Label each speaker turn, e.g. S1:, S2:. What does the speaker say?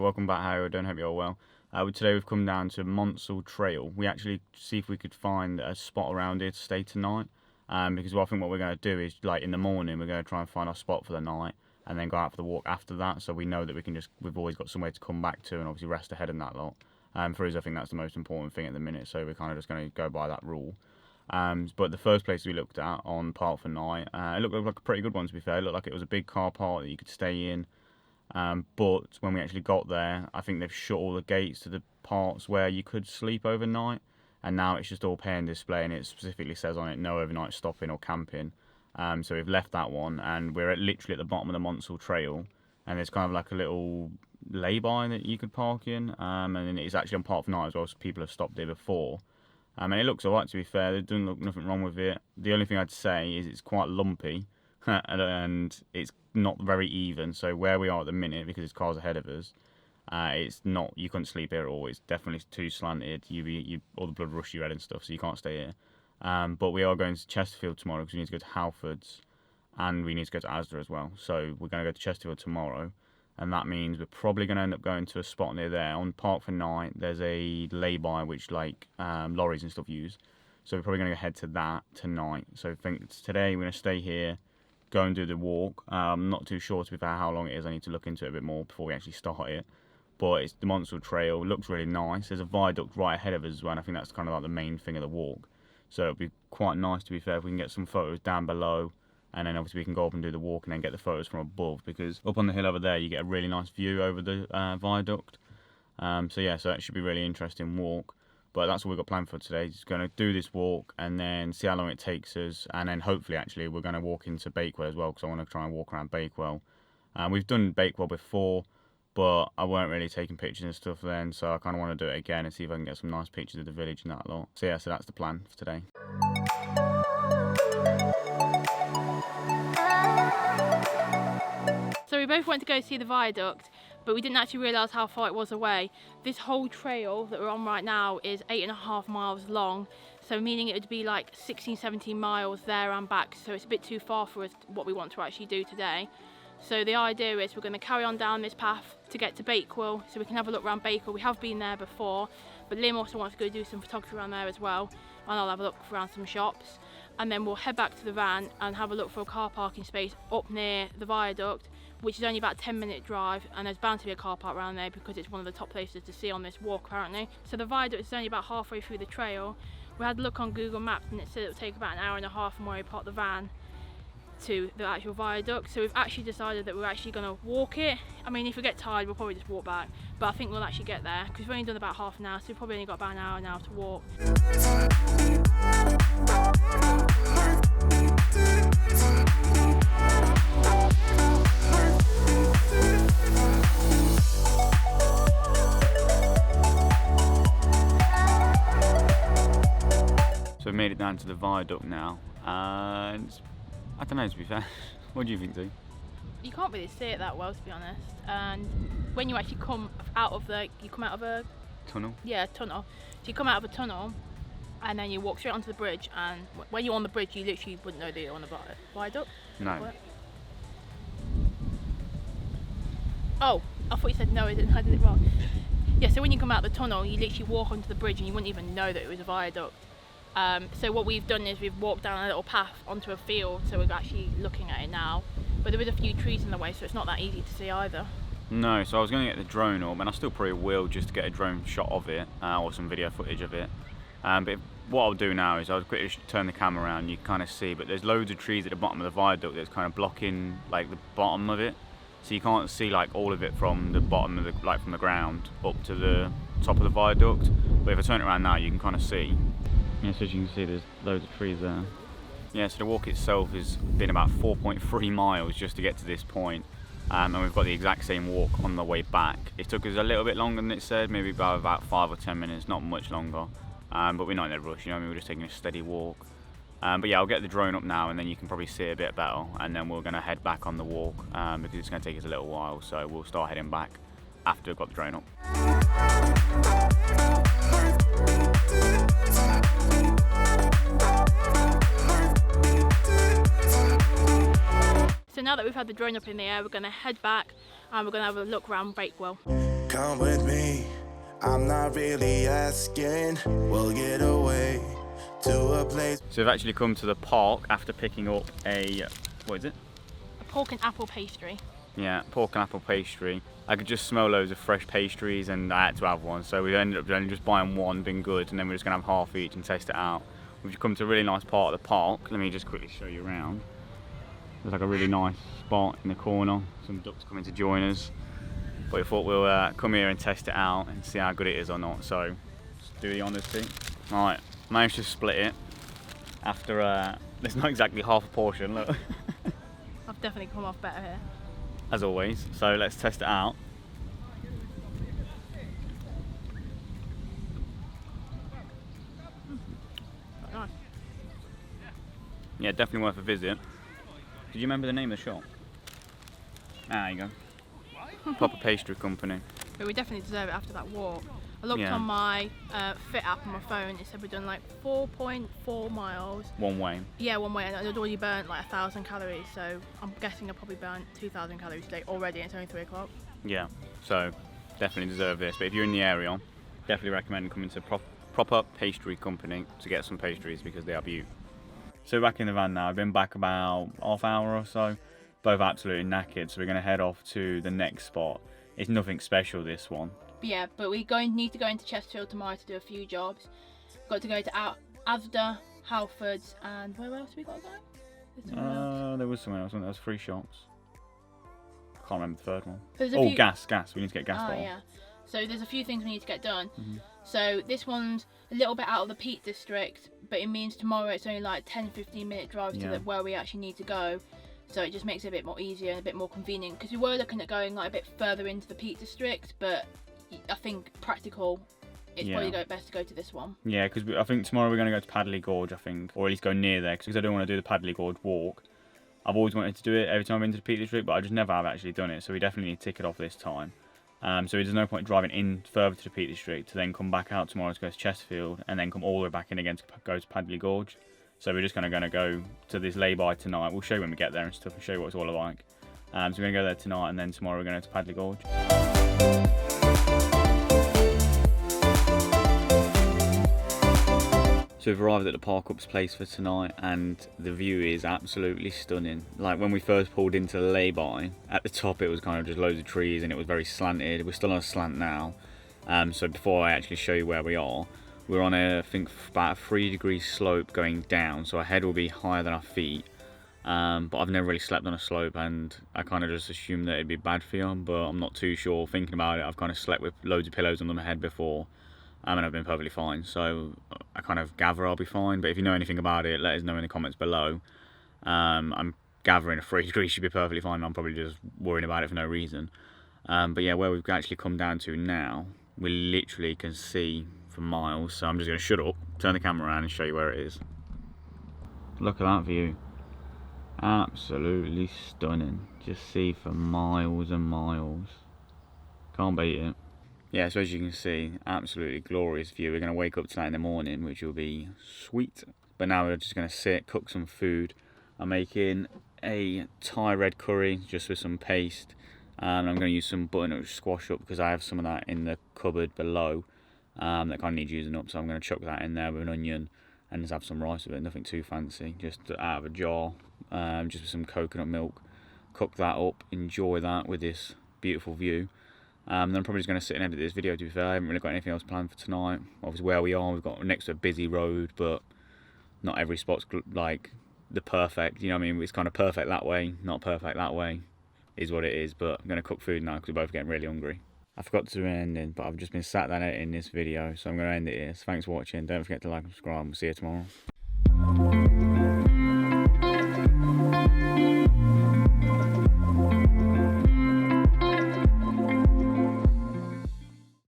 S1: welcome back, Harry. I don't hope you're well. Today we've come down to Monsal Trail. We actually see if we could find a spot around here to stay tonight. Because I think what we're going to do is, like in the morning, we're going to try and find our spot for the night, and then go out for the walk after that. So we know that we've always got somewhere to come back to, and obviously rest ahead in that lot. For us, I think that's the most important thing at the minute. So we're kind of just going to go by that rule. But the first place we looked at on Park for Night, it looked like a pretty good one, to be fair. It looked like it was a big car park that you could stay in. But when we actually got there, I think they've shut all the gates to the parts where you could sleep overnight, and now it's just all pay and display, and it specifically says on it no overnight stopping or camping. So we've left that one, and we're literally at the bottom of the Monsal Trail, and there's kind of like a little lay-by that you could park in, and then it's actually on Park for Night as well, so people have stopped there before. And it looks alright, to be fair. There doesn't look nothing wrong with it. The only thing I'd say is it's quite lumpy and it's not very even. So where we are at the minute, because there's cars ahead of us, it's not. You couldn't sleep here at all. It's definitely too slanted. All the blood rush to your head and stuff, so you can't stay here. But we are going to Chesterfield tomorrow because we need to go to Halfords and we need to go to Asda as well. So we're going to go to Chesterfield tomorrow. And that means we're probably going to end up going to a spot near there. On Park for Night, there's a lay-by which lorries and stuff use. So we're probably going to head to that tonight. So I think today we're going to stay here, go and do the walk. I'm not too sure, to be fair, how long it is. I need to look into it a bit more before we actually start it. But it's the Monsal Trail. It looks really nice. There's a viaduct right ahead of us as well, and I think that's kind of like the main thing of the walk. So it'll be quite nice, to be fair, if we can get some photos down below. And then obviously we can go up and do the walk and then get the photos from above, because up on the hill over there you get a really nice view over the viaduct. So that should be a really interesting walk. But that's all we've got planned for today. Just going to do this walk and then see how long it takes us. And then hopefully actually we're going to walk into Bakewell as well, because I want to try and walk around Bakewell. We've done Bakewell before, but I weren't really taking pictures and stuff then. So I kind of want to do it again and see if I can get some nice pictures of the village and that lot. So that's the plan for today.
S2: So we both went to go see the viaduct, but we didn't actually realise how far it was away. This whole trail that we're on right now is 8.5 miles long, so meaning it would be like 16, 17 miles there and back, so it's a bit too far for us what we want to actually do today. So the idea is we're going to carry on down this path to get to Bakewell, so we can have a look around Bakewell. We have been there before, but Liam also wants to go do some photography around there as well, and I'll have a look around some shops. And then we'll head back to the van and have a look for a car parking space up near the viaduct, which is only about a 10-minute drive, and there's bound to be a car park around there because it's one of the top places to see on this walk apparently. So the viaduct is only about halfway through the trail. We had a look on Google Maps and it said it would take about an hour and a half from where we parked the van to the actual viaduct. So we've actually decided that we're actually going to walk it. I mean, if we get tired we'll probably just walk back, but I think we'll actually get there because we've only done about half an hour, so we've probably only got about an hour now to walk.
S1: So we've made it down to the viaduct now, and I don't know, to be fair. What do you think, Dee?
S2: You can't really see it that well, to be honest. And when you actually come out of a
S1: tunnel?
S2: Yeah, tunnel. So you come out of a tunnel and then you walk straight onto the bridge, and when you're on the bridge you literally wouldn't know that you're on the viaduct.
S1: No.
S2: Oh, I thought you said no, I did it wrong. Yeah, so when you come out of the tunnel you literally walk onto the bridge and you wouldn't even know that it was a viaduct. So what we've done is we've walked down a little path onto a field, so we're actually looking at it now. But there is a few trees in the way, so it's not that easy to see either.
S1: No, so I was going to get the drone up, and I still probably will, just to get a drone shot of it, or some video footage of it. But what I'll do now is I'll quickly turn the camera around, you can kind of see, but there's loads of trees at the bottom of the viaduct that's kind of blocking like the bottom of it. So you can't see like all of it from the bottom of the, from the ground up to the top of the viaduct. But if I turn it around now, you can kind of see. Yeah, so as you can see, there's loads of trees there. Yeah, so the walk itself has been about 4.3 miles just to get to this point. And we've got the exact same walk on the way back. It took us a little bit longer than it said, maybe about 5 or 10 minutes, not much longer. But we're not in a rush, you know what I mean? We're just taking a steady walk. But yeah, I'll get the drone up now and then you can probably see it a bit better. And then we're going to head back on the walk because it's going to take us a little while. So we'll start heading back after we've got the drone up.
S2: So now that we've had the drone up in the air, we're going to head back and we're going to have a look around Bakewell.
S3: come with me? I'm not really asking. We'll get away to a place.
S1: So we've actually come to the park after picking up a, what is it?
S2: A pork and apple pastry.
S1: Yeah, pork and apple pastry. I could just smell loads of fresh pastries and I had to have one. So we ended up only just buying one, been good, and then we're just gonna have half each and test it out. We've come to a really nice part of the park. Let me just quickly show you around. There's like a really nice spot in the corner. Some ducks coming to join us. But we thought we'll come here and test it out and see how good it is or not. So let's do the honesty. Alright, managed to split it after, there's not exactly half a portion, look.
S2: I've definitely come off better here.
S1: As always, so let's test it out.
S2: Nice.
S1: Yeah, definitely worth a visit. Did you remember the name of the shop? Ah, there you go. Proper pastry company.
S2: But we definitely deserve it after that walk. I looked
S1: Yeah.
S2: on my Fit app on my phone. It said we've done like 4.4 miles.
S1: One way.
S2: Yeah, one way, and I'd already burnt like 1,000 calories. So I'm guessing I probably burnt 2,000 calories today already, and it's only 3 o'clock.
S1: Yeah, so definitely deserve this. But if you're in the area, definitely recommend coming to proper pastry company to get some pastries because they are beautiful. So back in the van now. I've been back about half hour or so. Both absolutely knackered, so we're going to head off to the next spot. It's nothing special, this one.
S2: Yeah, but we need to go into Chesterfield tomorrow to do a few jobs. Got to go to Asda, Halfords, and where else have we got to go?
S1: There was somewhere else. There was 3 shops. I can't remember the third one.
S2: There's a
S1: Oh,
S2: few...
S1: gas. We need to get gas
S2: Oh,
S1: bottle.
S2: yeah. So there's a few things we need to get done.
S1: Mhm.
S2: So this one's a little bit out of the Peak District, but it means tomorrow it's only like 10-15 minute drive to where we actually need to go. So it just makes it a bit more easier and a bit more convenient, because we were looking at going like a bit further into the Peak District, but I think practical, it's probably best to go to this one.
S1: Yeah, because I think tomorrow we're going to go to Padley Gorge, I think, or at least go near there, because I don't want to do the Padley Gorge walk. I've always wanted to do it every time I've been to the Peak District, but I just never have actually done it, so we definitely need to tick it off this time. So there's no point driving in further to the Peak District to then come back out tomorrow to go to Chesterfield and then come all the way back in again to go to Padley Gorge. So we're just going to go to this lay-by tonight. We'll show you when we get there and stuff and show you what it's all like. So we're going to go there tonight and then tomorrow we're going to Padley Gorge. So we've arrived at the park up's place for tonight and the view is absolutely stunning. Like when we first pulled into the lay-by, at the top it was kind of just loads of trees and it was very slanted. We're still on a slant now. So before I actually show you where we are, we're on I think about a 3-degree slope going down, so our head will be higher than our feet. But I've never really slept on a slope and I kind of just assumed that it'd be bad for you, but I'm not too sure. Thinking about it, I've kind of slept with loads of pillows on my head before and I've been perfectly fine, so I kind of gather I'll be fine. But if you know anything about it, let us know in the comments below. I'm gathering a 3 degrees should be perfectly fine. I'm probably just worrying about it for no reason. But yeah, where we've actually come down to now, we literally can see for miles, so I'm just going to shut up, turn the camera around and show you where it is. Look at that view. Absolutely stunning. Just see for miles and miles. Can't beat it. Yeah, so as you can see, absolutely glorious view. We're going to wake up tonight in the morning, which will be sweet. But now we're just going to sit, cook some food. I'm making a Thai red curry just with some paste. And I'm going to use some butternut squash up because I have some of that in the cupboard below. That kind of needs using up, so I'm going to chuck that in there with an onion and just have some rice with it, nothing too fancy, just out of a jar, just with some coconut milk. Cook that up, enjoy that with this beautiful view. Then I'm probably just going to sit and edit this video, to be fair. I haven't really got anything else planned for tonight. Obviously where we are, we've got next to a busy road, but not every spot's like the perfect, you know what I mean? It's kind of perfect that way, not perfect that way, is what it is. But I'm going to cook food now because we're both getting really hungry. I forgot to do an ending, but I've just been sat down editing this video, so I'm going to end it here. So thanks for watching. Don't forget to like and subscribe. We'll see you tomorrow.